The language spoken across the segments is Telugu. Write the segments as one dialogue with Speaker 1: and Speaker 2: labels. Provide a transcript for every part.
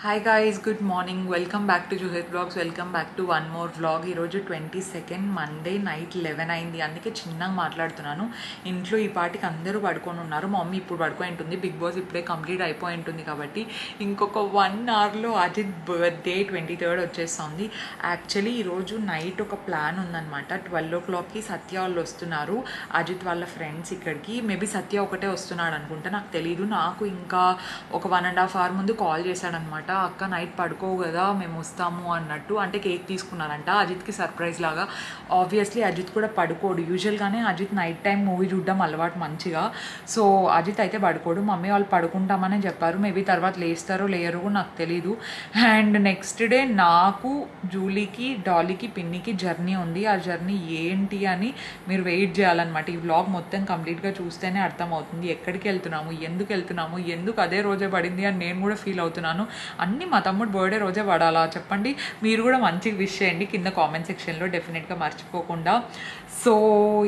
Speaker 1: Hi guys, good morning. Welcome back to జుహేత్ vlogs. Welcome back to one more vlog. ఈరోజు 22 మండే నైట్ 11 అయింది. అందుకే చిన్నగా మాట్లాడుతున్నాను. ఇంట్లో ఈ పాటికి అందరూ పడుకొని ఉన్నారు. మా మమ్మీ ఇప్పుడు పడుకొని ఉంటుంది. బిగ్ బాస్ ఇప్పుడే కంప్లీట్ అయిపోయి ఉంటుంది కాబట్టి ఇంకొక 1 అవర్లో అజిత్ బర్త్డే 23rd వచ్చేస్తుంది. యాక్చువల్లీ ఈరోజు నైట్ ఒక ప్లాన్ ఉందన్నమాట. 12 o'clockకి సత్య వాళ్ళు వస్తున్నారు, అజిత్ వాళ్ళ ఫ్రెండ్స్ ఇక్కడికి. మేబీ సత్య ఒకటే వస్తున్నాడు అనుకుంటా, నాకు తెలీదు. నాకు ఇంకా ఒక 1.5 hour ముందు కాల్ చేశాడనమాట. అక్క నైట్ పడుకోవు కదా, మేము వస్తాము అన్నట్టు. అంటే కేక్ తీసుకున్నారంట అజిత్కి సర్ప్రైజ్ లాగా. ఆబ్వియస్లీ అజిత్ కూడా పడుకోడు. యూజువల్గానే అజిత్ నైట్ టైం మూవీ చూడడం అలవాటు మంచిగా. సో అజిత్ అయితే పడుకోడు. మమ్మీ వాళ్ళు పడుకుంటామని చెప్పారు. మేబీ తర్వాత లేస్తారో లేయరో నాకు తెలీదు. అండ్ నెక్స్ట్ డే నాకు, జూలీకి, డాలీకి, పిన్నికి జర్నీ ఉంది. ఆ జర్నీ ఏంటి అని మీరు వెయిట్ చేయాలన్నమాట. ఈ వ్లాగ్ మొత్తం కంప్లీట్గా చూస్తేనే అర్థమవుతుంది ఎక్కడికి వెళ్తున్నాము, ఎందుకు అదే రోజే పడింది అని నేను కూడా ఫీల్ అవుతున్నాను. అన్నీ మా తమ్ముడు బర్త్డే రోజే పడాలా చెప్పండి. మీరు కూడా మంచిగా విష్ చేయండి కింద కామెంట్ సెక్షన్లో, డెఫినెట్గా మర్చిపోకుండా. సో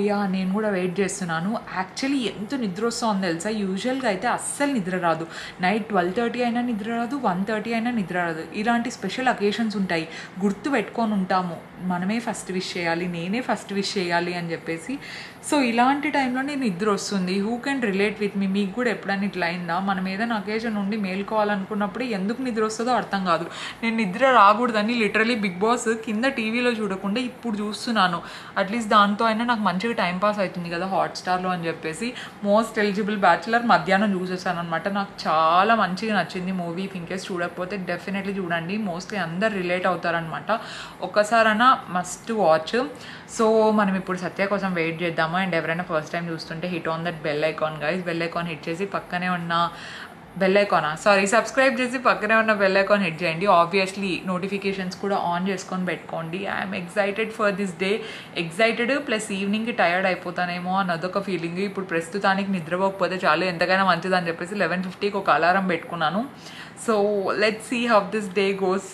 Speaker 1: యా, నేను కూడా వెయిట్ చేస్తున్నాను. యాక్చువల్లీ ఎంత నిద్ర వస్తుందో తెలుసా. యూజువల్గా అయితే అస్సలు నిద్ర రాదు. నైట్ 12:30 అయినా నిద్ర రాదు, 1:30 అయినా నిద్ర రాదు. ఇలాంటి స్పెషల్ అకేషన్స్ ఉంటాయి, గుర్తు పెట్టుకొని ఉంటాము, మనమే ఫస్ట్ విష్ చేయాలి, నేనే ఫస్ట్ విష్ చేయాలి అని చెప్పేసి. సో ఇలాంటి టైంలో నేను నిద్ర వస్తుంది. Who can relate with me? మీకు కూడా ఎప్పుడైనా ఇట్లా అయిందా? మనం ఏదైనా అకేషన్ నుండి మేల్కోవాలనుకున్నప్పుడు ఎందుకు నిద్ర వస్తుందో అర్థం కాదు. నేను నిద్ర రాకూడదని లిటరలీ బిగ్ బాస్ కింద టీవీలో చూడకుండా ఇప్పుడు చూస్తున్నాను. అట్లీస్ట్ దాంతో అయినా నాకు మంచిగా టైంపాస్ అవుతుంది కదా హాట్స్టార్లో అని చెప్పేసి. మోస్ట్ ఎలిజిబుల్ బ్యాచులర్ మధ్యాహ్నం చూసేసాను అనమాట. నాకు చాలా మంచిగా నచ్చింది మూవీ. ఇన్కేస్ చూడకపోతే డెఫినెట్లీ చూడండి. మోస్ట్లీ అందరు రిలేట్ అవుతారనమాట. ఒక్కసారైనా మస్ట్ వాచ్. సో మనం ఇప్పుడు సత్య కోసం వెయిట్ చేద్దాము. అండ్ ఎవరైనా ఫస్ట్ టైం చూస్తుంటే hit on that bell icon guys. Bell icon hit చేసి పక్కనే ఉన్న సబ్స్క్రైబ్ చేసి పక్కనే ఉన్న బెల్ ఐకాన్ హిట్ చేయండి. ఆబ్వియస్లీ నోటిఫికేషన్స్ కూడా ఆన్ చేసుకొని పెట్టుకోండి. I'm excited for this day. Excited plus ఈవినింగ్కి టయర్డ్ అయిపోతానేమో అన్నదొక ఫీలింగ్. ఇప్పుడు ప్రస్తుతానికి నిద్రపోకపోతే చాలు, ఎంతకైనా మంచిదని చెప్పేసి 11:50కి ఒక అలారం పెట్టుకున్నాను. So let's see how this day goes.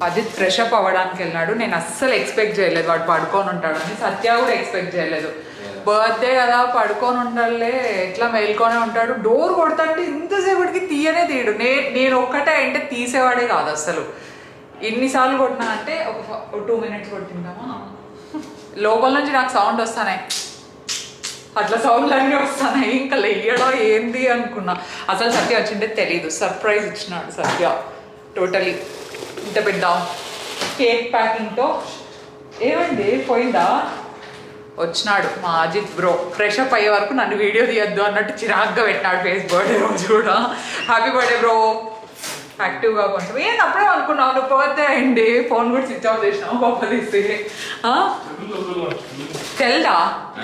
Speaker 1: Ajith fresh up అవ్వడానికి వెళ్ళినాడు. నేను అస్సలు ఎక్స్పెక్ట్ చేయలేదు వాడు పడుకొని ఉంటాడని. సత్య కూడా ఎక్స్పెక్ట్ చేయలేదు. బర్త్డే కదా పడుకొని ఉండాలే, ఎట్లా మేల్కొనే ఉంటాడు. డోర్ కొడతాంటే ఇంతసేపటికి తీయనే తీయడు. నేను ఒక్కటే అంటే తీసేవాడే కాదు అసలు. ఎన్నిసార్లు కొట్టినా అంటే ఒక 2 minutes కొట్టిందామా, లోపల నుంచి నాకు సౌండ్ వస్తానే, అట్లా సౌండ్లు అన్నీ వస్తున్నాయి. ఇంకా లేయడో ఏంది అనుకున్నా. అసలు సత్య వచ్చింటే తెలీదు. సర్ప్రైజ్ ఇచ్చినాడు సత్య టోటలీ. ఇంత పెద్ద కేక్ ప్యాకింగ్తో. ఏమండి పోయిందా? వచ్చినాడు మా అజిత్ బ్రో. ఫ్రెష్ అప్ అయ్యే వరకు నన్ను వీడియో తీయద్దు అన్నట్టు చిరాగ్గా పెట్టినాడు ఫేస్. బర్త్డే రోజు కూడా హ్యాపీ బర్త్డే బ్రో, యాక్టివ్గా కొంచెం. ఏంటి అప్పుడే అనుకున్నావు నువ్వు బర్త్డే అయింది, ఫోన్ కూడా స్విచ్ ఆఫ్ చేసినావు గొప్ప తీసి. తెల్దా?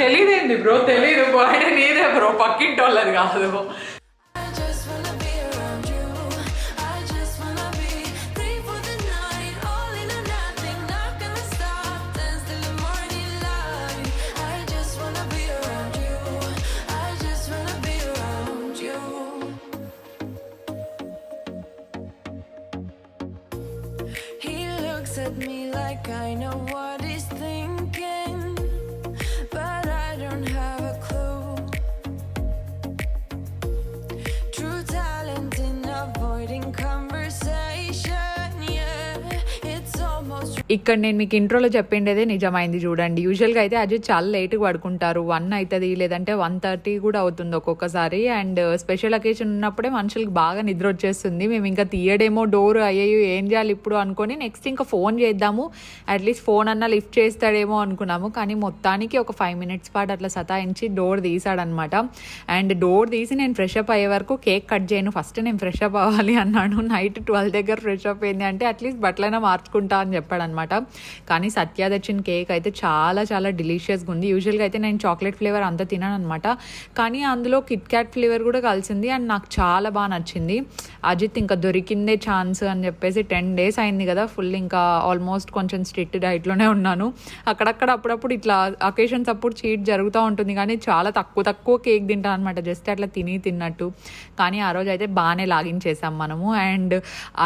Speaker 1: తెలీదేంది బ్రో? తెలీదు. బర్త్డే నీదే బ్రో, పక్కింటి వాళ్ళది కాదు.
Speaker 2: At me like I know what he's thinking, but I don't have a clue. True talent in avoiding conversation, yeah, it's almost
Speaker 1: ఇక్కడ నేను మీకు ఇంట్రోలో చెప్పిండేదే నిజమైంది చూడండి. యూజువల్గా అయితే అజిత్ చాలా లేట్గా పడుకుంటారు, 1 అవుతుంది లేదంటే 1:30 కూడా అవుతుంది ఒక్కొక్కసారి. అండ్ స్పెషల్ అకేషన్ ఉన్నప్పుడే మనుషులకి బాగా నిద్ర వచ్చేస్తుంది. మేము ఇంకా తీయడేమో డోర్, అయ్యో ఏం చేయాలి ఇప్పుడు అనుకొని నెక్స్ట్ ఇంకా ఫోన్ చేద్దాము, అట్లీస్ట్ ఫోన్ అన్నా లిఫ్ట్ చేస్తాడేమో అనుకున్నాము. కానీ మొత్తానికి ఒక 5 minutes పాటు అట్లా సతాయించి డోర్ తీసాడనమాట. అండ్ డోర్ తీసి నేను ఫ్రెష్ అప్ అయ్యే వరకు కేక్ కట్ చేయను, ఫస్ట్ నేను ఫ్రెష్ అప్ అవ్వాలి అన్నాడు. నైట్ 12 దగ్గర ఫ్రెష్ అప్ అయింది అంటే అట్లీస్ట్ బట్టలైనా మార్చుకుంటా అని చెప్పాడనమాట. కానీ సత్య తెచ్చిన కేక్ అయితే చాలా చాలా డిలీషియస్గా ఉంది. యూజువల్గా అయితే నేను చాక్లెట్ ఫ్లేవర్ అంత తినాను అనమాట, కానీ అందులో కిట్ క్యాట్ ఫ్లేవర్ కూడా కలిసింది అండ్ నాకు చాలా బాగా నచ్చింది. అజిత్ ఇంకా దొరికిందే ఛాన్స్ అని చెప్పేసి 10 days అయింది కదా ఫుల్, ఇంకా ఆల్మోస్ట్ కొంచెం స్ట్రిక్ట్ డైట్లోనే ఉన్నాను. అక్కడక్కడ అప్పుడప్పుడు ఇట్లా అకేషన్స్ అప్పుడు చీట్ జరుగుతూ ఉంటుంది, కానీ చాలా తక్కువ కేక్ తింటాను అనమాట, జస్ట్ అట్లా తిన్నట్టు. కానీ ఆ రోజు అయితే బాగానే లాగించేసాం మనము. అండ్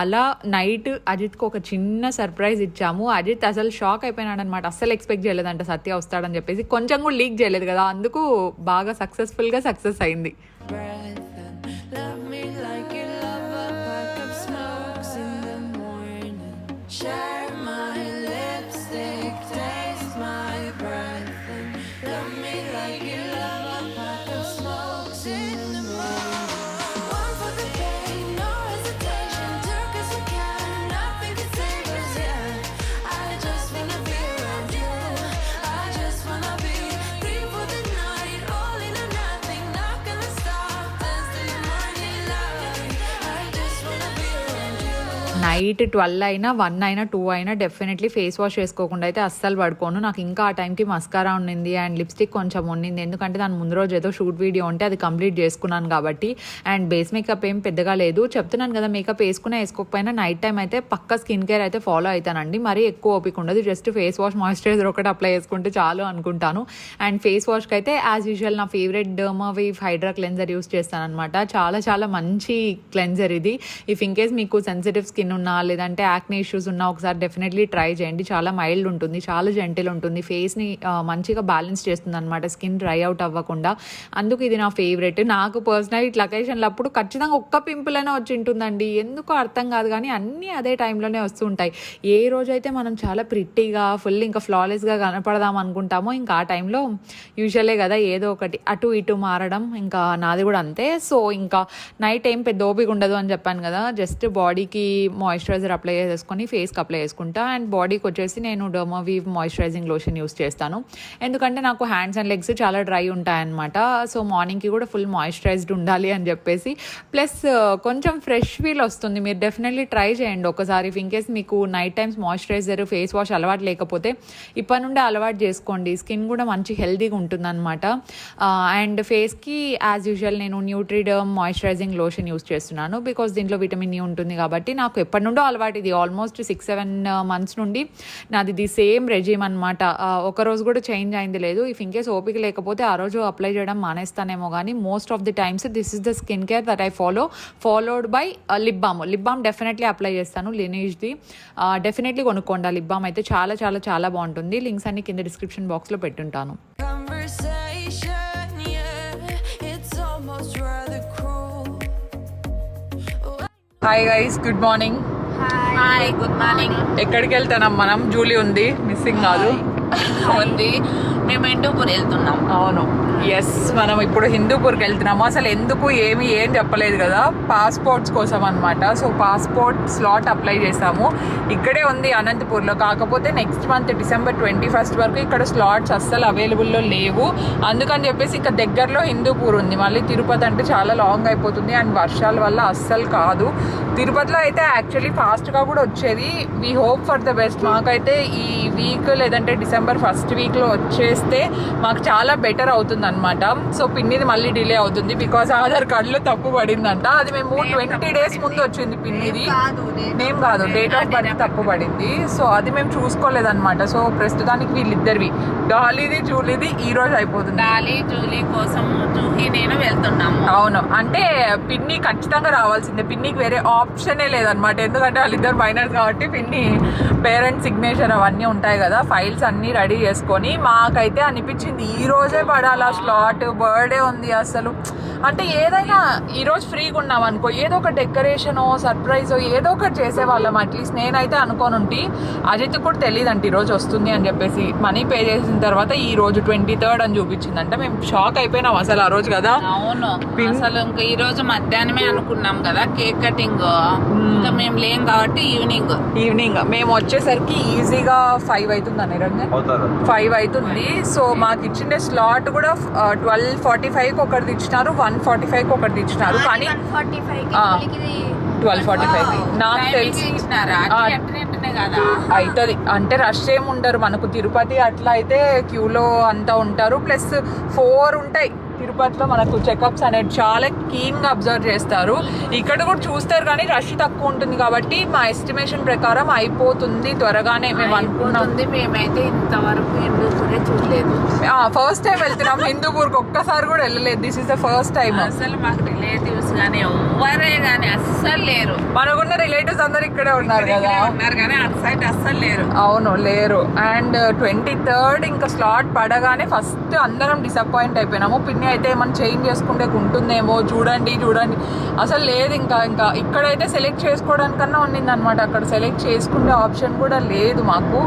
Speaker 1: అలా నైట్ అజిత్కి ఒక చిన్న సర్ప్రైజ్ ఇచ్చాము. అజిత్ అసలు షాక్ అయిపోయినాడు అనమాట, అస్సలు ఎక్స్పెక్ట్ చేయలేదంట సత్య వస్తాడని చెప్పేసి. కొంచెం కూడా లీక్ చేయలేదు కదా, అందుకు బాగా సక్సెస్ఫుల్గా సక్సెస్ అయింది.
Speaker 2: breath and love me like you love a pack of smokes in the morning. Share my lipstick, taste my breath and love me like you love a pack of smokes in the morning. One for the pain, no hesitation, took us we can, nothing can save us, yeah. I just wanna be around you, I just wanna be free for the night, all in or nothing, not gonna stop, dance till the morning light. I just wanna be around you.
Speaker 1: Night 12 అయినా 1 అయినా 2 అయినా డెఫినెట్లీ ఫేస్ వాష్ చేసుకోకుండా అయితే అస్సలు పడుకోను. నాకు ఇంకా ఆ టైంకి మస్కారా ఉండింది అండ్ లిప్స్టిక్ కొంచెం ఉండింది, ఎందుకంటే దాని ముందు రోజు ఏదో షూట్ వీడియో ఉంటే అది కంప్లీట్ చేసుకున్నాను కాబట్టి. అండ్ బేస్ మేకప్ ఏం పెద్దగా లేదు, చెప్తున్నాను కదా మేకప్ వేసుకోకపోయినా నైట్ టైం అయితే పక్క స్కిన్ కేర్ అయితే ఫాలో అవుతానండి. మరీ ఎక్కువ ఓపిక ఉండదు, జస్ట్ ఫేస్ వాష్ మాయిశ్చరైజర్ ఒకటి అప్లై చేసుకుంటే చాలు అనుకుంటాను. అండ్ ఫేస్ వాష్కి అయితే యాజ్ యూజువల్ నా ఫేవరెట్ డర్మావివ్ హైడ్రా క్లెన్జర్ యూస్ చేస్తాను అనమాట. చాలా చాలా మంచి క్లెన్జర్ ఇది. ఇఫ్ ఇన్ కేస్ మీకు సెన్సిటివ్ స్కిన్ ఉన్నా లేదంటే యాక్నే ఇష్యూస్ ఉన్నా ఒకసారి డెఫినెట్లీ ట్రై చేయండి. చాలా మైల్డ్ ఉంటుంది, చాలా జెంటిల్ ఉంటుంది, ఫేస్ని మంచిగా బ్యాలెన్స్ చేస్తుంది అనమాట, స్కిన్ డ్రై అవుట్ అవ్వకుండా. అందుకు ఇది నా ఫేవరెట్. నాకు పర్సనల్ ఇట్లా అకేషన్లు అప్పుడు ఖచ్చితంగా ఒక్క పింపుల్ అయినా వచ్చి ఉంటుందండి, ఎందుకో అర్థం కాదు, కానీ అన్నీ అదే టైంలోనే వస్తూ ఉంటాయి. ఏ రోజైతే మనం చాలా ప్రిట్టీగా ఫుల్ ఇంకా ఫ్లాలెస్గా కనపడదాం అనుకుంటామో ఇంకా ఆ టైంలో యూజువలే కదా ఏదో ఒకటి అటు ఇటు మారడం, ఇంకా నాది కూడా అంతే. సో ఇంకా నైట్ ఏం పెద్ద ఓపిక ఉండదు అని చెప్పాను కదా, జస్ట్ బాడీకి మాయిశ్చరైజర్ అప్లై చేసుకొని ఫేస్కి అప్లై చేసుకుంటా. అండ్ బాడీకి వచ్చేసి నేను డర్మావివ్ మాయిశ్చరైజింగ్ లోషన్ యూస్ చేస్తాను, ఎందుకంటే నాకు హ్యాండ్స్ అండ్ లెగ్స్ చాలా డ్రై ఉంటాయన్నమాట. సో మార్నింగ్కి కూడా ఫుల్ మాయిశ్చరైజ్డ్ ఉండాలి అని చెప్పేసి, ప్లస్ కొంచెం ఫ్రెష్ ఫీల్ వస్తుంది. మీరు డెఫినెట్లీ ట్రై చేయండి ఒకసారి. ఇన్ కేస్ మీకు night times moisturiser face wash అలవాటు లేకపోతే ఇప్పటి నుండే అలవాటు చేసుకోండి, స్కిన్ కూడా మంచి హెల్తీగా ఉంటుంది అనమాట. అండ్ ఫేస్కి యాజ్ యూజువల్ నేను న్యూట్రిడర్మ్ మాయిశ్చరైజింగ్ లోషన్ యూస్ చేస్తున్నాను, బికాస్ దీంట్లో విటమిన్ ఈ ఉంటుంది కాబట్టి. నాకు ఎప్పటి నుండో అలవాటు ఇది, ఆల్మోస్ట్ 6-7 months నుండి నాది ఇది సేమ్ రెజీమ్ అనమాట. ఒకరోజు కూడా చేంజ్ అయింది లేదు. ఇఫ్ ఇన్ కేస్ ఓపిక లేకపోతే ఆ రోజు అప్లై చేయడం మానేస్తానేమో, కానీ most of the times this is the skin care that I followed by lip balm definitely apply చేస్తాను, లినేజ్ది. డెఫినెట్లీ కొనుక్కోండి లిప్ బామ్ అయితే, చాలా చాలా చాలా బాగుంటుంది. లింక్స్ అన్ని కింద డిస్క్రిప్షన్ బాక్స్లో పెట్టుంటాను.
Speaker 2: Conversation, yeah, it's almost rather cruel.
Speaker 1: Hi guys, good morning.
Speaker 3: Hi good morning.
Speaker 1: ఎక్కడికి వెళ్తున్నాం మనం? జూలీ ఉంది, మిస్సింగ్ కాదు
Speaker 3: ఉంది. మేము హిందూపూర్ వెళ్తున్నాం.
Speaker 1: అవును, ఎస్, మనం ఇప్పుడు హిందూపూర్కి వెళ్తున్నాము. అసలు ఎందుకు ఏం చెప్పలేదు కదా, పాస్పోర్ట్స్ కోసం అనమాట. సో పాస్పోర్ట్ స్లాట్ అప్లై చేసాము, ఇక్కడే ఉంది అనంతపూర్లో. కాకపోతే నెక్స్ట్ మంత్ December 21st వరకు ఇక్కడ స్లాట్స్ అస్సలు అవైలబుల్లో లేవు. అందుకని చెప్పేసి ఇక్కడ దగ్గరలో హిందూపూర్ ఉంది. మళ్ళీ తిరుపతి అంటే చాలా లాంగ్ అయిపోతుంది అండ్ వర్షాల వల్ల అస్సలు కాదు. తిరుపతిలో అయితే యాక్చువల్లీ ఫాస్ట్గా కూడా వచ్చేది. We hope for the best. మాకైతే ఈ వీక్ లేదంటే December 1st వీక్లో వచ్చేస్తే మాకు చాలా బెటర్ అవుతుంది అనమాట. సో పిన్నిది మళ్ళీ డిలే అవుతుంది బికాస్ ఆధార్ కార్డులో తప్పు పడిందంట. అది మేము 20 days ముందు వచ్చింది పిన్నిది, నేమ్ కాదు, డేట్ ఆఫ్ బర్త్ తప్పు పడింది. సో అది మేము చూసుకోలేదన్నమాట. సో ప్రస్తుతానికి వీళ్ళిద్దరివి, డాలీది జూలీది ఈ రోజు అయిపోతుంది.
Speaker 3: డాలీ జూలీ కోసం జూహీ నేను వెళ్తున్నాము.
Speaker 1: అవును, అంటే పిన్ని ఖచ్చితంగా రావాల్సిందే, పిన్నికి వేరే ఆప్షనే లేదనమాట. ఎందుకంటే వాళ్ళిద్దరు మైనర్స్ కాబట్టి పిన్ని పేరెంట్స్ సిగ్నేచర్ అవన్నీ ఉంటాయి కదా, ఫైల్స్ అన్నీ రెడీ చేసుకొని. మాకైతే అనిపించింది ఈ రోజే పడాలా స్లాట్, బర్త్డే ఉంది, అసలు అంటే ఏదైనా ఈరోజు ఫ్రీగా ఉన్నాం అనుకో, ఏదో ఒక డెకరేషన్ సర్ప్రైజ్ ఏదో ఒకటి చేసేవాళ్ళం. అట్లీస్ట్ నేనైతే అనుకోనుంటి, అజిత్ కూడా తెలియదు అంటే ఈరోజు వస్తుంది అని చెప్పేసి. మనీ పే చేసిన తర్వాత ఈ రోజు 23rd అని చూపించిందంటే మేము షాక్ అయిపోయినాం అసలు ఆ రోజు కదా.
Speaker 3: అవును, అసలు ఇంకా ఈ రోజు మధ్యాహ్నమే అనుకున్నాం కదా కేక్ కటింగ్, ఇంకా మేము లేం కాబట్టి ఈవినింగ్
Speaker 1: మేము వచ్చేసరికి ఈజీగా 5 అవుతుంది నిరంజన్, 5 అవుతుంది. సో మాకు ఇచ్చిన స్లాట్ కూడా 12:45కి ఒకటి ఇచ్చినారు, 1:45కి ఒకటి ఇచ్చినారు. కానీ 12:45 నాకు తెలిసి అవుతుంది అంటే రష్ ఏమి ఉండరు. మనకు తిరుపతి అట్లా అయితే క్యూలో అంతా ఉంటారు, ప్లస్ 4 ఉంటాయి తిరుపతిలో మనకు చెకప్స్ అనేది చాలా కీన్గా అబ్జర్వ్ చేస్తారు. ఇక్కడ కూడా చూస్తారు కానీ రష్ తక్కువ ఉంటుంది కాబట్టి మా ఎస్టిమేషన్ ప్రకారం అయిపోతుంది త్వరగానే మేము అనుకున్నాం.
Speaker 3: మేమైతే ఇంతవరకు హిందూపూరే చూడలేదు,
Speaker 1: ఫస్ట్ టైం వెళ్తున్నాం హిందూపూర్కి, ఒక్కసారి కూడా వెళ్ళలేదు. This is the first time.
Speaker 3: అసలు మాకు రిలేటివ్స్ కానీ ఎవ్వరే కానీ అస్సలు లేరు.
Speaker 1: మనకున్న రిలేటివ్స్ అందరు ఇక్కడే ఉన్నారు కదా,
Speaker 3: ఉన్నారు కానీ అటు సైడ్ అస్సలు లేరు.
Speaker 1: అవును లేరు. అండ్ 23rd ఇంకా స్లాట్ పడగానే ఫస్ట్ అందరం డిసప్పాయింట్ అయిపోయినాము. పిన్ని అయితే ఏమైనా చేంజ్ చేసుకుంటే ఉంటుందేమో, చూడండి అసలు లేదు. ఇంకా ఇక్కడైతే సెలెక్ట్ చేసుకోవడానికన్నా ఉండింది అనమాట, అక్కడ సెలెక్ట్ చేసుకునే ఆప్షన్ కూడా లేదు మాకు.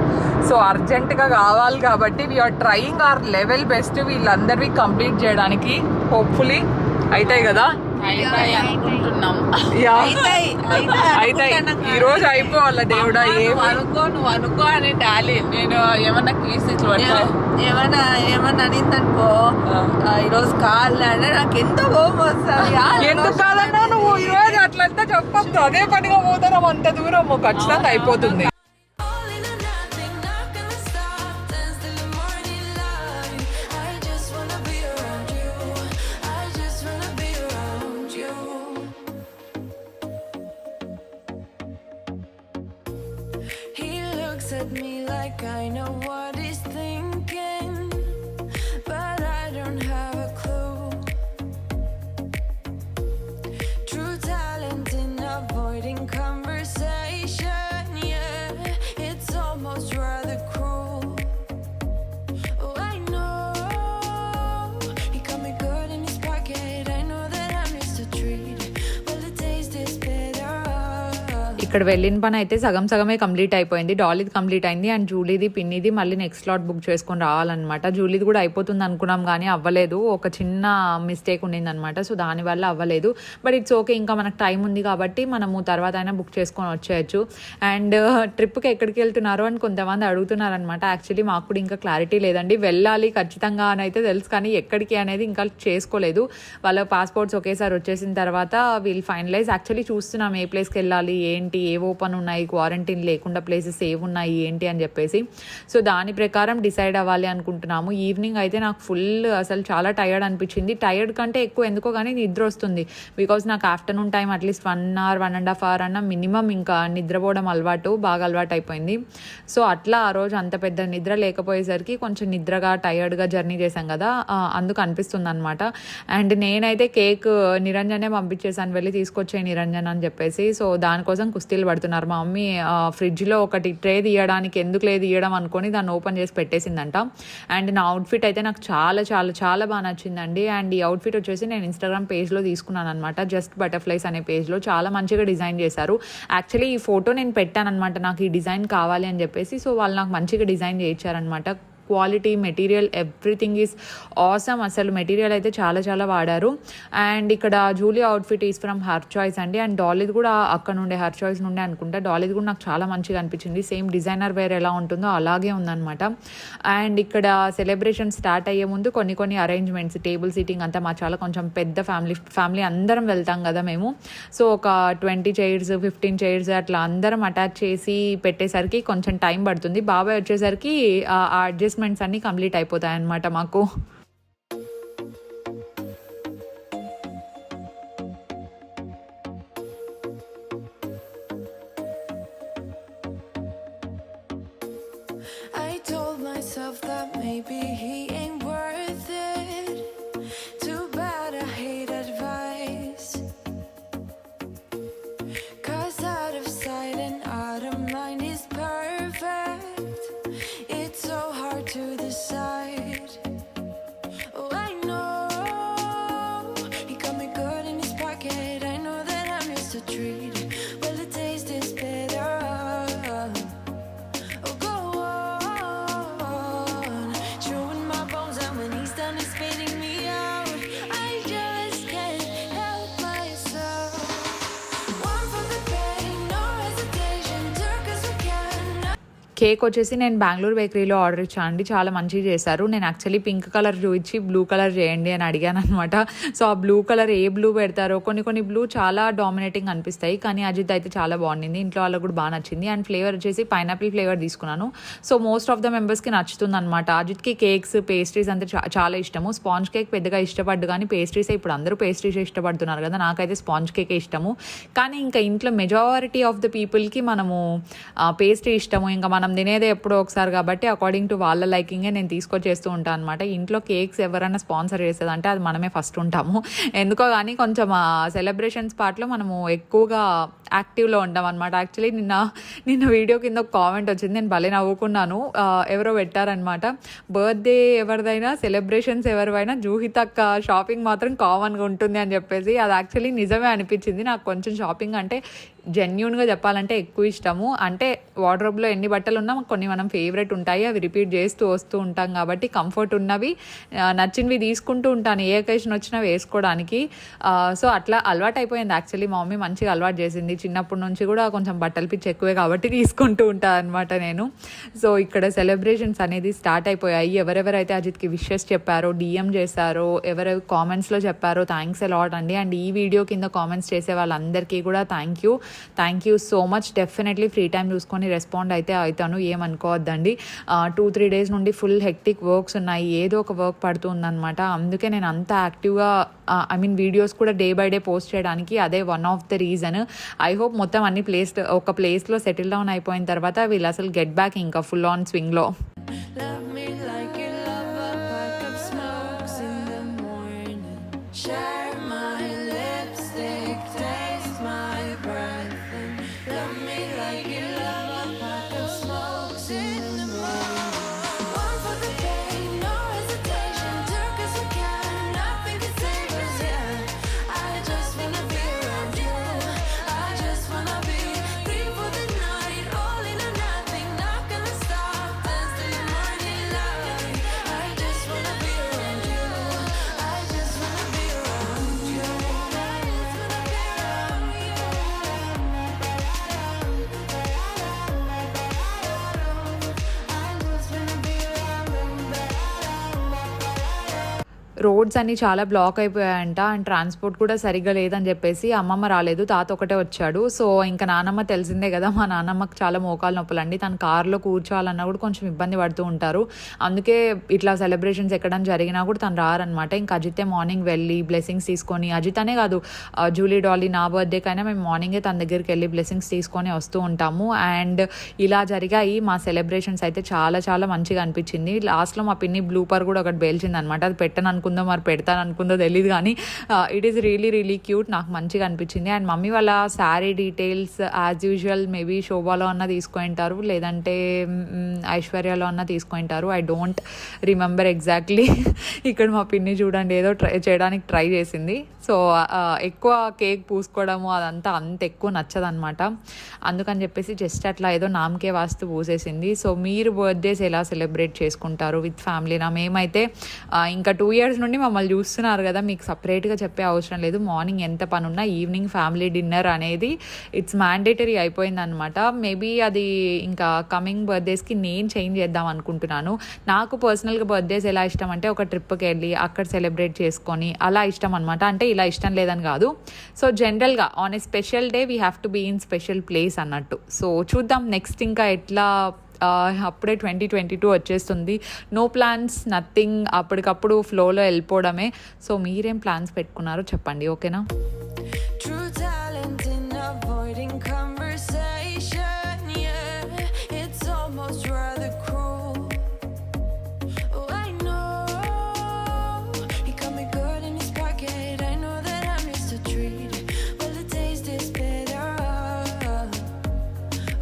Speaker 1: సో అర్జెంటుగా కావాలి కాబట్టి we are trying our level best వీళ్ళందరివి కంప్లీట్ చేయడానికి. హోప్ఫుల్లీ అవుతాయి కదా,
Speaker 3: అనుకుంటున్నాం.
Speaker 1: అయితే ఈ రోజు అయిపోవాల దేవుడా.
Speaker 3: నువ్వు అనుకో అని డాలి, నేను ఏమన్నా కీసి ఏమన్నా అనిందనుకో ఈరోజు కాళ్ళు అంటే నాకు ఎంత కోపం వస్తుంది.
Speaker 1: ఎందుకు కాదన్నా నువ్వు ఈరోజు అట్లంతా చెప్పొద్దు, అదే పనిగా పోతాం అంత దూరం ఖచ్చితంగా అయిపోతుంది.
Speaker 2: At me like I know what he's thinking, but I don't have a clue. True talent in avoiding conversation, yeah, it's almost rather cruel. Oh, I know he got me good in his pocket. I know that I missed a treat. Well, the taste is bitter.
Speaker 1: ఇక్కడ వెళ్ళిన పని అయితే సగమే కంప్లీట్ అయిపోయింది. డాలీది కంప్లీట్ అయింది అండ్ జూలీది పిన్నిది మళ్ళీ నెక్స్ట్ స్లాట్ బుక్ చేసుకొని రావాలన్నమాట. జూలీది కూడా అయిపోతుంది అనుకున్నాం కానీ అవ్వలేదు, ఒక చిన్న మిస్టేక్ ఉండింది అనమాట. సో దానివల్ల అవ్వలేదు, బట్ ఇట్స్ ఓకే. ఇంకా మనకు టైం ఉంది కాబట్టి మనము తర్వాత అయినా బుక్ చేసుకొని వచ్చేయచ్చు. అండ్ ట్రిప్కి ఎక్కడికి వెళ్తున్నారు అని కొంతమంది అడుగుతున్నారనమాట. యాక్చువల్లీ మాకు కూడా ఇంకా క్లారిటీ లేదండి, వెళ్ళాలి ఖచ్చితంగా అని అయితే తెలుసు కానీ ఎక్కడికి అనేది ఇంకా చేసుకోలేదు. వాళ్ళ పాస్పోర్ట్స్ ఒకేసారి వచ్చేసిన తర్వాత వీళ్ళు ఫైనలైజ్. యాక్చువల్లీ చూస్తున్నాం ఏ ప్లేస్కి వెళ్ళాలి, ఏంటి, ఏ ఓపెన్ ఉన్నాయి, క్వారంటైన్ లేకుండా ప్లేసెస్ ఏవి ఉన్నాయి ఏంటి అని చెప్పేసి. సో దాని ప్రకారం డిసైడ్ అవ్వాలి అనుకుంటున్నాము. ఈవినింగ్ అయితే నాకు ఫుల్ అసలు చాలా టైర్డ్ అనిపించింది. టైర్డ్ కంటే ఎక్కువ ఎందుకో కానీ నిద్ర వస్తుంది. బికాజ్ నాకు afternoon time at least 1 hour 1.5 hour అన్న మినిమం ఇంకా నిద్రపోవడం బాగా అలవాటు అయిపోయింది. సో అట్లా ఆ రోజు అంత పెద్ద నిద్ర లేకపోయేసరికి కొంచెం నిద్రగా టైర్డ్గా జర్నీ చేశాం కదా, అందుకు అనిపిస్తుంది అనమాట. అండ్ నేనైతే కేక్ నిరంజనే పంపించేసాను, వెళ్ళి తీసుకొచ్చే నిరంజన్ అని చెప్పేసి. సో దానికోసం కుస్తీలు పడుతున్నారు. మా మమ్మీ ఫ్రిడ్జ్లో ఒకటి ట్రే తీయడానికి ఎందుకు లేదు తీయడం అనుకొని దాన్ని ఓపెన్ చేసి పెట్టేసిందంట. అండ్ నా అవుట్ఫిట్ అయితే నాకు చాలా చాలా చాలా బాగా నచ్చిందండి. అండ్ ఈ అవుట్ఫిట్ వచ్చేసి నేను ఇన్స్టాగ్రామ్ పేజ్లో తీసుకున్నాను అనమాట, జస్ట్ బటర్ఫ్లైస్ అనే పేజ్లో. చాలా మంచిగా డిజైన్ చేశారు. యాక్చువల్లీ ఈ ఫోటో నేను పెట్టాను అనమాట, నాకు ఈ డిజైన్ కావాలి అని చెప్పేసి. సో వాళ్ళు నాకు మంచిగా డిజైన్ చేయించారనమాట. Quality, material, everything is awesome. అసలు మెటీరియల్ అయితే చాలా చాలా వాడారు. అండ్ ఇక్కడ Julie outfit is from her choice అండి. అండ్ డాలీది కూడా అక్కడ నుండే, హర్ చాయిస్ నుండే అనుకుంటా. డాలీది కూడా నాకు చాలా మంచిగా అనిపించింది. సేమ్ డిజైనర్ వేర్ ఎలా ఉంటుందో అలాగే ఉందన్నమాట. అండ్ ఇక్కడ సెలబ్రేషన్ స్టార్ట్ అయ్యే ముందు కొన్ని అరేంజ్మెంట్స్, టేబుల్ సీటింగ్ అంతా మా చాలా కొంచెం పెద్ద ఫ్యామిలీ అందరం వెళ్తాం కదా మేము. సో ఒక 20 chairs 15 chairs అట్లా అందరం అటాచ్ చేసి పెట్టేసరికి కొంచెం టైం పడుతుంది. బాబాయ్ వచ్చేసరికి ఆ అడ్జస్ట్మెంట్స్ అన్నీ కంప్లీట్ అయిపోతాయి అన్నమాట మాకు.
Speaker 2: I told myself that maybe he ain't worth it. Too bad I hate advice. 'Cause out of sight and out of mind is perfect. It's so hard to decide.
Speaker 1: Cake వచ్చేసి నేను బెంగళూరు బేకరీలో ఆర్డర్ ఇచ్చాను అండి. చాలా మంచిగా చేశారు. నేను యాక్చువల్లీ పింక్ కలర్ చూపించి బ్లూ కలర్ చేయండి అని అడిగాను అనమాట. సో ఆ బ్లూ కలర్ ఏ బ్లూ పెడతారో, కొన్ని బ్లూ చాలా డామినేటింగ్ అనిపిస్తాయి, కానీ అజిత్ అయితే చాలా బాగుండింది. ఇంట్లో వాళ్ళకి కూడా బాగా నచ్చింది. అండ్ ఫ్లేవర్ వచ్చేసి పైనాపిల్ ఫ్లేవర్ తీసుకున్నాను. సో మోస్ట్ ఆఫ్ ద మెంబర్స్కి నచ్చుతుంది అనమాట. అజిత్కి కేక్స్ పేస్ట్రీస్ అంటే చాలా ఇష్టము. స్పాంజ్ కేక్ పెద్దగా ఇష్టపడ్డు, కానీ పేస్ట్రీస్ ఇప్పుడు అందరూ పేస్ట్రీస్ ఇష్టపడుతున్నారు కదా. నాకైతే స్పాంజ్ కేకే ఇష్టము. కానీ ఇంకా ఇంట్లో మెజారిటీ ఆఫ్ ద పీపుల్కి మనము పేస్ట్రీ ఇష్టము. ఇంకా మనం తినేదే ఎప్పుడో ఒకసారి కాబట్టి అకార్డింగ్ టు వాళ్ళ లైకింగే నేను తీసుకొచ్చేస్తూ ఉంటాను అనమాట. ఇంట్లో కేక్స్ ఎవరైనా స్పాన్సర్ చేసేదంటే అది మనమే ఫస్ట్ ఉంటాము. ఎందుకో కానీ కొంచెం సెలబ్రేషన్స్ పార్ట్లో మనము ఎక్కువగా యాక్టివ్లో ఉంటాం అనమాట. యాక్చువల్లీ నిన్న వీడియో కింద ఒక కామెంట్ వచ్చింది, నేను భలే నవ్వుకున్నాను. ఎవరో పెట్టారనమాట, బర్త్డే ఎవరిదైనా సెలబ్రేషన్స్ ఎవరివైనా జూహితక్క షాపింగ్ మాత్రం కామన్గా ఉంటుంది అని చెప్పేసి. అది యాక్చువల్లీ నిజమే అనిపించింది నాకు. కొంచెం షాపింగ్ అంటే జెన్యూన్గా చెప్పాలంటే ఎక్కువ ఇష్టము. అంటే వార్డ్రోబ్లో ఎన్ని బట్టలు ఉన్నా కొన్ని మనం ఫేవరెట్ ఉంటాయి, అవి రిపీట్ చేస్తూ వస్తూ ఉంటాం కాబట్టి కంఫర్ట్ ఉన్నవి నచ్చినవి తీసుకుంటూ ఉంటాను ఏ అకేషన్ వచ్చినా వేసుకోవడానికి. సో అట్లా అలవాటు అయిపోయింది. యాక్చువల్లీ మా మమ్మీ మంచిగా అలవాటు చేసింది. చిన్నప్పటి నుంచి కూడా కొంచెం బట్టల పిచ్చి ఎక్కువే కాబట్టి తీసుకుంటూ ఉంటాను అనమాట నేను. సో ఇక్కడ సెలబ్రేషన్స్ అనేది స్టార్ట్ అయిపోయాయి. ఎవరెవరైతే అజిత్కి విషెస్ చెప్పారో, డిఎం చేశారో, ఎవరెవరు కామెంట్స్లో చెప్పారో థ్యాంక్స్ ఎ లాట్ అండి. అండ్ ఈ వీడియో కింద కామెంట్స్ చేసే వాళ్ళందరికీ కూడా thank you so much. Definitely free time చూసుకొని రెస్పాండ్ అయితే అవుతాను, ఏమనుకోవద్దండి. 2-3 డేస్ నుండి ఫుల్ హెక్టిక్ వర్క్స్ ఉన్నాయి, ఏదో ఒక వర్క్ పడుతుందన్నమాట. అందుకే నేను అంత యాక్టివ్గా వీడియోస్ కూడా డే బై డే పోస్ట్ చేయడానికి అదే one of the reason. I hope మొత్తం అన్ని ఒక ప్లేస్లో సెటిల్ డౌన్ అయిపోయిన తర్వాత వీళ్ళు అసలు గెట్ బ్యాక్ ఇంకా ఫుల్ ఆన్ స్వింగ్లో.
Speaker 2: Love me like you love a pack of smokes in the morning. Share my lipstick, taste my breath, and love me like you love a pack of smokes in the morning. One for the pain, no hesitation. Took us we can, nothing can save us. Yeah, I just wanna be around you. I just wanna be free for the night, all in or nothing. Not gonna stop, dance till the morning light. I just wanna be around you. I just wanna be around you. I just wanna be around you. I just wanna be
Speaker 1: roads అన్ని చాలా బ్లాక్ అయిపోయాయంట. అండ్ ట్రాన్స్పోర్ట్ కూడా సరిగ్గా లేదని చెప్పేసి అమ్మమ్మ రాలేదు, తాత ఒకటే వచ్చాడు. సో ఇంకా నానమ్మ తెలిసిందే కదా, మా నానమ్మకి చాలా మోకాలు నొప్పులండి. తను కార్లో కూర్చోవాలన్నా కూడా కొంచెం ఇబ్బంది పడుతూ ఉంటారు. అందుకే ఇట్లా సెలబ్రేషన్స్ ఎక్కడం జరిగినా కూడా తను రారనమాట. ఇంకా అజితే మార్నింగ్ వెళ్ళి బ్లెస్సింగ్స్ తీసుకొని, అజిత్ అనే కాదు జూలీ డాలీ నా బర్త్డేకైనా మేము మార్నింగే తన దగ్గరికి వెళ్ళి బ్లెస్సింగ్స్ తీసుకొని వస్తూ ఉంటాము. అండ్ ఇలా జరిగాయి మా సెలబ్రేషన్స్ అయితే. చాలా చాలా మంచిగా అనిపించింది. లాస్ట్లో మా పిన్ని బ్లూపర్ కూడా ఒకటి పేల్చింది అనమాట. అది పెట్టను అనుకుందో మరి పెడతాను అనుకుందో తెలియదు, కానీ ఇట్ ఈస్ రియలీ క్యూట్. నాకు మంచిగా అనిపించింది. అండ్ మమ్మీ వాళ్ళ sari details as usual maybe శోభాలో అన్న తీసుకుంటారు, లేదంటే ఐశ్వర్యలో అన్న తీసుకుంటారు. I don't remember exactly. ఇక్కడ మా పిన్ని చూడండి ఏదో చేయడానికి ట్రై చేసింది. సో ఎక్కువ కేక్ పూసుకోవడము అదంతా అంత ఎక్కువ నచ్చదనమాట. అందుకని చెప్పేసి జస్ట్ అట్లా ఏదో నామకే వాస్తు పూసేసింది. సో మీరు బర్త్డేస్ ఎలా సెలబ్రేట్ చేసుకుంటారు విత్ ఫ్యామిలీనా? మేమైతే ఇంకా 2 years నుండి మమ్మల్ని చూస్తున్నారు కదా, మీకు సపరేట్గా చెప్పే అవసరం లేదు. మార్నింగ్ ఎంత పని ఉన్నా ఈవినింగ్ ఫ్యామిలీ డిన్నర్ అనేది ఇట్స్ మ్యాండేటరీ అయిపోయిందనమాట. మేబీ అది ఇంకా కమింగ్ బర్త్డేస్కి నేను చేంజ్ చేద్దాం అనుకుంటున్నాను. నాకు పర్సనల్గా బర్త్డేస్ ఎలా ఇష్టం అంటే ఒక ట్రిప్కి వెళ్ళి అక్కడ సెలబ్రేట్ చేసుకొని అలా ఇష్టం అనమాట. అంటే ఇలా ఇష్టం లేదని కాదు. సో జనరల్గా on a special day we have to be in special place అన్నట్టు. సో చూద్దాం నెక్స్ట్ ఇంకా ఎట్లా. అప్పుడే 2022 వచ్చేస్తుంది. నో ప్లాన్స్, నథింగ్, అప్పటికప్పుడు ఫ్లోలో వెళ్ళిపోవడమే. సో మీరేం ప్లాన్స్ పెట్టుకున్నారో చెప్పండి, ఓకేనా?
Speaker 2: true talent in avoiding conversation. Yeah, it's almost rather cruel. Oh, I know he got me good in his pocket. I know that I'm just a treat. Well, the taste is better.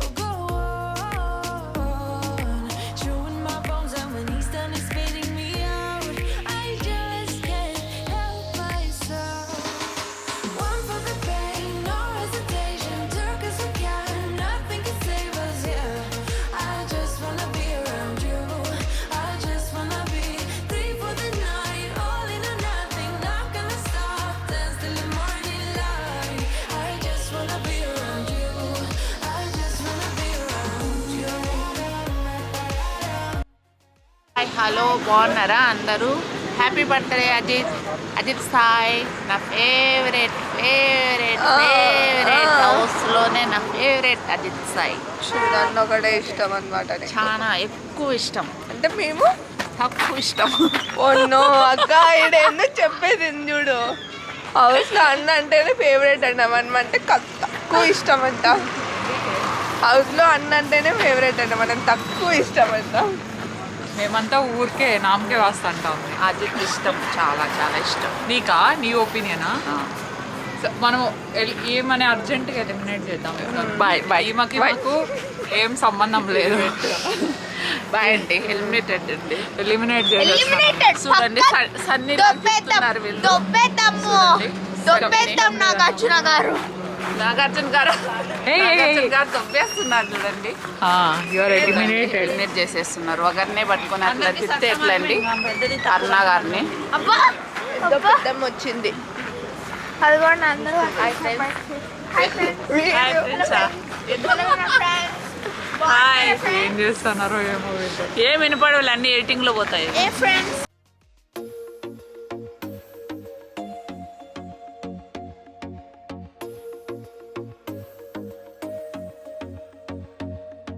Speaker 2: Oh, go on, chewing my bones, and when he's done, he's spitting me out. I just can't help myself.
Speaker 3: Hello బాగున్నారా అందరూ? Happy birthday Ajith. అజిత్ సాయి నా ఫేవరెట్ హౌస్లోనే నా ఫేవరెట్ అజిత్ సాయి.
Speaker 4: చూడండి ఒకటే ఇష్టం అనమాట.
Speaker 3: చాలా ఎక్కువ ఇష్టం,
Speaker 4: అంటే మేము
Speaker 3: తక్కువ ఇష్టం.
Speaker 4: ఒన్నో అక్క ఈడేందో చెప్పేది చూడు. హౌస్లో అన్న అంటేనే ఫేవరెట్ అంట, మనం అంటే తక్కువ ఇష్టం అంట. హౌస్లో అన్న అంటేనే ఫేవరెట్ అంట, మనం తక్కువ ఇష్టం అంట.
Speaker 1: మేమంతా ఊరికే నామకే వాస్తుంటాం.
Speaker 3: అజిత్ ఇష్టం, చాలా చాలా ఇష్టం.
Speaker 1: నీకా? నీ ఒపీనియనా? మనం ఏమని అర్జెంట్గా ఎలిమినేట్ చేద్దాం.
Speaker 3: Bye bye.
Speaker 1: ఈమెకి మాకు ఏం సంబంధం లేదు.
Speaker 3: బాయ్ అండి. ఎలిమినేటెడ్ అండి.
Speaker 1: ఎలిమినేట్ చేసేస్తాం.
Speaker 3: చూడండి సన్నీ కనిపిస్తున్నారు వీళ్ళు.
Speaker 4: నాగార్జున గారు
Speaker 3: నాగార్జున గారు
Speaker 1: ఏయ్, ఏయ్, ఏయ్.
Speaker 3: నాగార్జున గారు దొబ్బేస్తున్నారు చూడండి.
Speaker 1: Your eliminated.
Speaker 3: ఎలిమినేట్ చేసేస్తున్నారు. ఒకరినే పట్టుకొని అట్లా తిస్తే ఎట్లా అండి? అరుణ గారిని.
Speaker 4: ఎంతో పెద్దమ్మ వచ్చింది.
Speaker 2: అది కూడా అందరూ
Speaker 1: ఏం చేస్తున్నారో ఏమో వీళ్ళు.
Speaker 3: ఏం వినపడవులు అన్ని ఎడిటింగ్ లో పోతాయి.
Speaker 2: ఏ ఫ్రెండ్స్